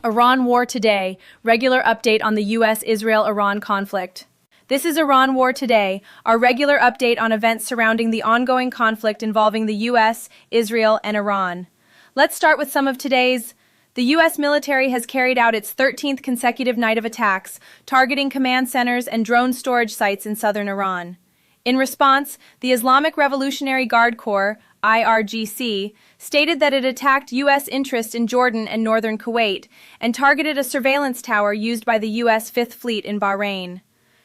Iran War Today, regular update on the U.S.-Israel-Iran conflict. This is Iran War Today, our regular update on events surrounding the ongoing conflict involving the U.S., Israel, and Iran. Let's start with some of today's. The U.S. military has carried out its 13th consecutive night of attacks, targeting command centers and drone storage sites in southern Iran. In response, the Islamic Revolutionary Guard Corps, IRGC, stated that it attacked U.S. interests in Jordan and northern Kuwait and targeted a surveillance tower used by the U.S. Fifth Fleet in Bahrain.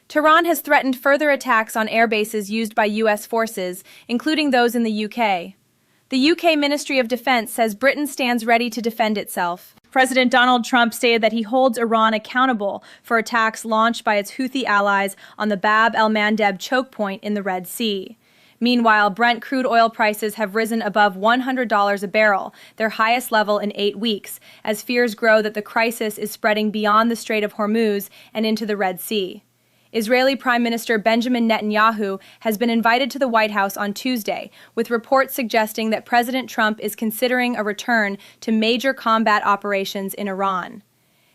Tehran has threatened further attacks on air bases used by U.S. forces, including those in the U.K. The U.K. Ministry of Defense says Britain stands ready to defend itself. President Donald Trump stated that he holds Iran accountable for attacks launched by its Houthi allies on the Bab el-Mandeb choke point in the Red Sea. Meanwhile, Brent crude oil prices have risen above $100 a barrel, their highest level in 8 weeks, as fears grow that the crisis is spreading beyond the Strait of Hormuz and into the Red Sea. Israeli Prime Minister Benjamin Netanyahu has been invited to the White House on Tuesday, with reports suggesting that President Trump is considering a return to major combat operations in Iran.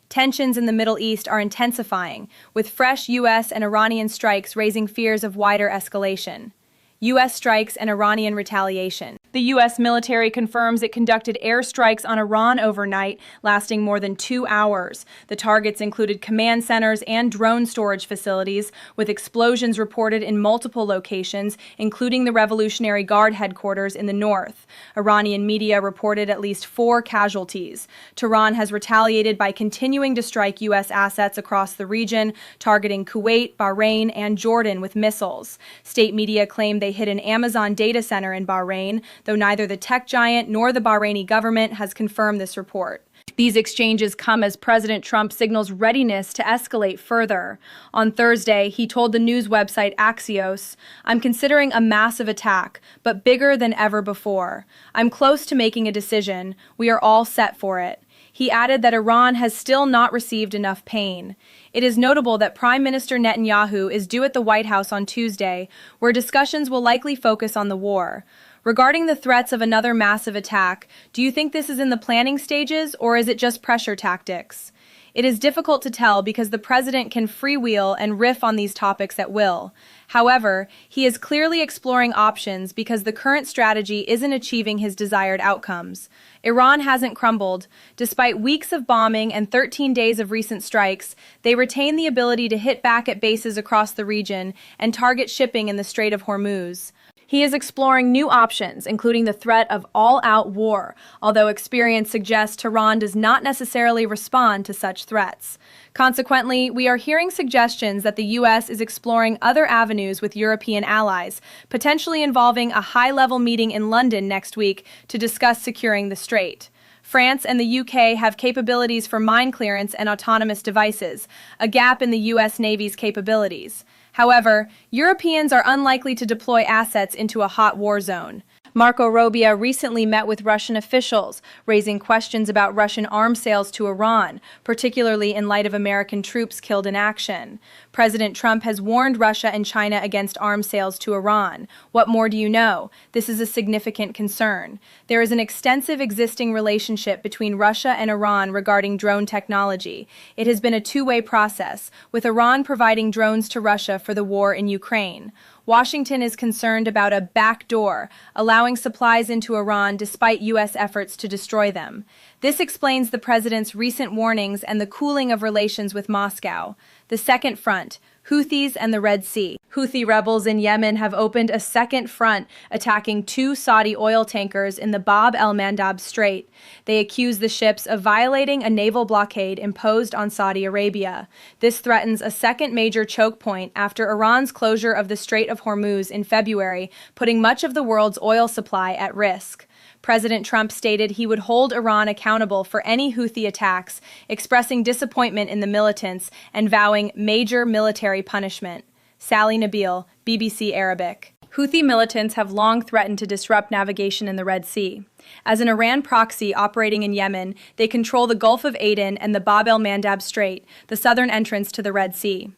Tensions in the Middle East are intensifying, with fresh U.S. and Iranian strikes raising fears of wider escalation. U.S. strikes and Iranian retaliation. The U.S. military confirms it conducted airstrikes on Iran overnight, lasting more than 2 hours. The targets included command centers and drone storage facilities, with explosions reported in multiple locations, including the Revolutionary Guard headquarters in the north. Iranian media reported at least 4 casualties. Tehran has retaliated by continuing to strike U.S. assets across the region, targeting Kuwait, Bahrain, and Jordan with missiles. State media claim they hit an Amazon data center in Bahrain, though neither the tech giant nor the Bahraini government has confirmed this report. These exchanges come as President Trump signals readiness to escalate further. On Thursday, he told the news website Axios, "I'm considering a massive attack, but bigger than ever before. I'm close to making a decision. We are all set for it." He added that Iran has still not received enough pain. It is notable that Prime Minister Netanyahu is due at the White House on Tuesday, where discussions will likely focus on the war. Regarding the threats of another massive attack, do you think this is in the planning stages, or is it just pressure tactics? It is difficult to tell because the president can freewheel and riff on these topics at will. However, he is clearly exploring options because the current strategy isn't achieving his desired outcomes. Iran hasn't crumbled. Despite weeks of bombing and 13 days of recent strikes, they retain the ability to hit back at bases across the region and target shipping in the Strait of Hormuz. He is exploring new options, including the threat of all-out war, although experience suggests Tehran does not necessarily respond to such threats. Consequently, we are hearing suggestions that the U.S. is exploring other avenues with European allies, potentially involving a high-level meeting in London next week to discuss securing the strait. France and the UK have capabilities for mine clearance and autonomous devices, a gap in the U.S. Navy's capabilities. However, Europeans are unlikely to deploy assets into a hot war zone. Marco Rubio recently met with Russian officials, raising questions about Russian arms sales to Iran, particularly in light of American troops killed in action. President Trump has warned Russia and China against arms sales to Iran. What more do you know? This is a significant concern. There is an extensive existing relationship between Russia and Iran regarding drone technology. It has been a two-way process, with Iran providing drones to Russia for the war in Ukraine. Washington is concerned about a backdoor, allowing supplies into Iran despite U.S. efforts to destroy them. This explains the president's recent warnings and the cooling of relations with Moscow. The second front, Houthis and the Red Sea. Houthi rebels in Yemen have opened a second front, attacking 2 Saudi oil tankers in the Bab el-Mandeb Strait. They accuse the ships of violating a naval blockade imposed on Saudi Arabia. This threatens a second major choke point after Iran's closure of the Strait of Hormuz in February, putting much of the world's oil supply at risk. President Trump stated he would hold Iran accountable for any Houthi attacks, expressing disappointment in the militants and vowing major military punishment. Sally Nabil, BBC Arabic. Houthi militants have long threatened to disrupt navigation in the Red Sea. As an Iran proxy operating in Yemen, they control the Gulf of Aden and the Bab el-Mandeb Strait, the southern entrance to the Red Sea.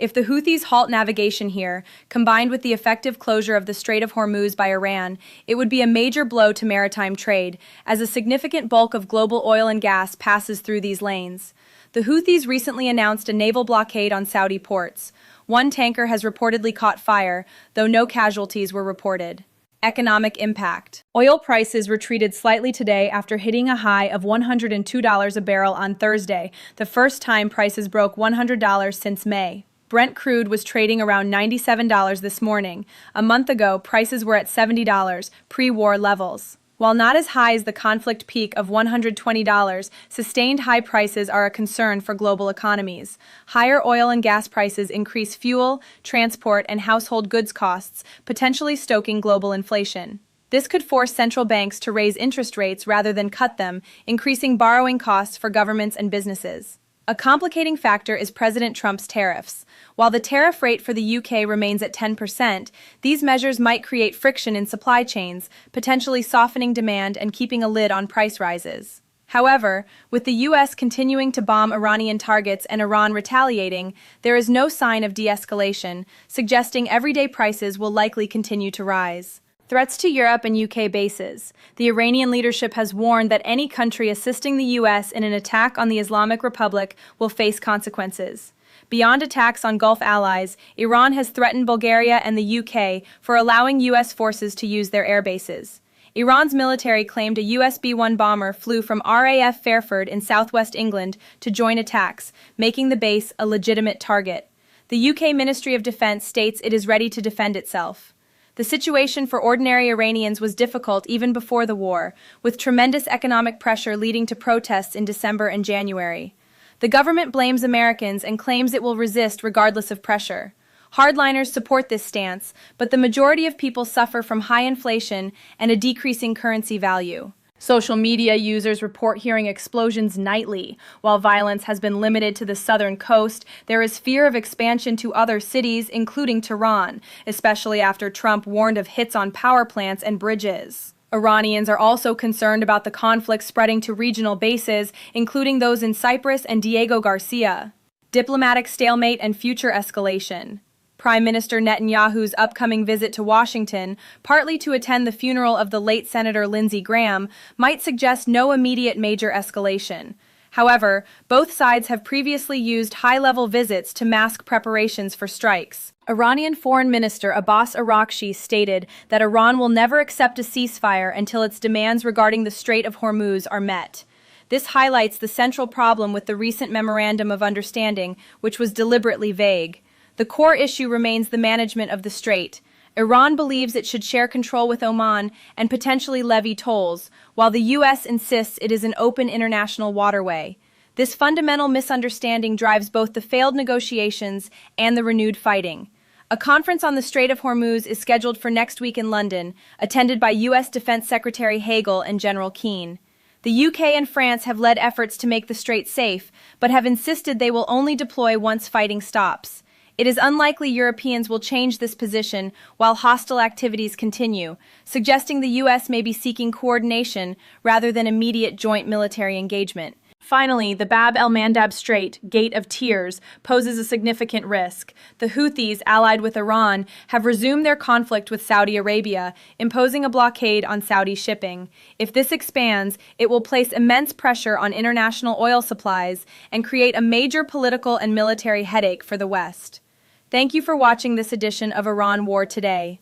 If the Houthis halt navigation here, combined with the effective closure of the Strait of Hormuz by Iran, it would be a major blow to maritime trade, as a significant bulk of global oil and gas passes through these lanes. The Houthis recently announced a naval blockade on Saudi ports. One tanker has reportedly caught fire, though no casualties were reported. Economic impact. Oil prices retreated slightly today after hitting a high of $102 a barrel on Thursday, the first time prices broke $100 since May. Brent crude was trading around $97 this morning. A month ago, prices were at $70, pre-war levels. While not as high as the conflict peak of $120, sustained high prices are a concern for global economies. Higher oil and gas prices increase fuel, transport, and household goods costs, potentially stoking global inflation. This could force central banks to raise interest rates rather than cut them, increasing borrowing costs for governments and businesses. A complicating factor is President Trump's tariffs. While the tariff rate for the UK remains at 10%, these measures might create friction in supply chains, potentially softening demand and keeping a lid on price rises. However, with the US continuing to bomb Iranian targets and Iran retaliating, there is no sign of de-escalation, suggesting everyday prices will likely continue to rise. Threats to Europe and UK bases. The Iranian leadership has warned that any country assisting the US in an attack on the Islamic Republic will face consequences. Beyond attacks on Gulf allies, Iran has threatened Bulgaria and the UK for allowing US forces to use their air bases. Iran's military claimed a US B-1 bomber flew from RAF Fairford in southwest England to join attacks, making the base a legitimate target. The UK Ministry of Defense states it is ready to defend itself. The situation for ordinary Iranians was difficult even before the war, with tremendous economic pressure leading to protests in December and January. The government blames Americans and claims it will resist regardless of pressure. Hardliners support this stance, but the majority of people suffer from high inflation and a decreasing currency value. Social media users report hearing explosions nightly. While violence has been limited to the southern coast, there is fear of expansion to other cities, including Tehran, especially after Trump warned of hits on power plants and bridges. Iranians are also concerned about the conflict spreading to regional bases, including those in Cyprus and Diego Garcia. Diplomatic stalemate and future escalation. Prime Minister Netanyahu's upcoming visit to Washington, partly to attend the funeral of the late Senator Lindsey Graham, might suggest no immediate major escalation. However, both sides have previously used high-level visits to mask preparations for strikes. Iranian Foreign Minister Abbas Araghchi stated that Iran will never accept a ceasefire until its demands regarding the Strait of Hormuz are met. This highlights the central problem with the recent Memorandum of Understanding, which was deliberately vague. The core issue remains the management of the strait. Iran believes it should share control with Oman and potentially levy tolls, while the U.S. insists it is an open international waterway. This fundamental misunderstanding drives both the failed negotiations and the renewed fighting. A conference on the Strait of Hormuz is scheduled for next week in London, attended by U.S. Defense Secretary Hagel and General Keane. The UK and France have led efforts to make the strait safe, but have insisted they will only deploy once fighting stops. It is unlikely Europeans will change this position while hostile activities continue, suggesting the U.S. may be seeking coordination rather than immediate joint military engagement. Finally, the Bab el-Mandab Strait, Gate of Tears, poses a significant risk. The Houthis, allied with Iran, have resumed their conflict with Saudi Arabia, imposing a blockade on Saudi shipping. If this expands, it will place immense pressure on international oil supplies and create a major political and military headache for the West. Thank you for watching this edition of Iran War Today.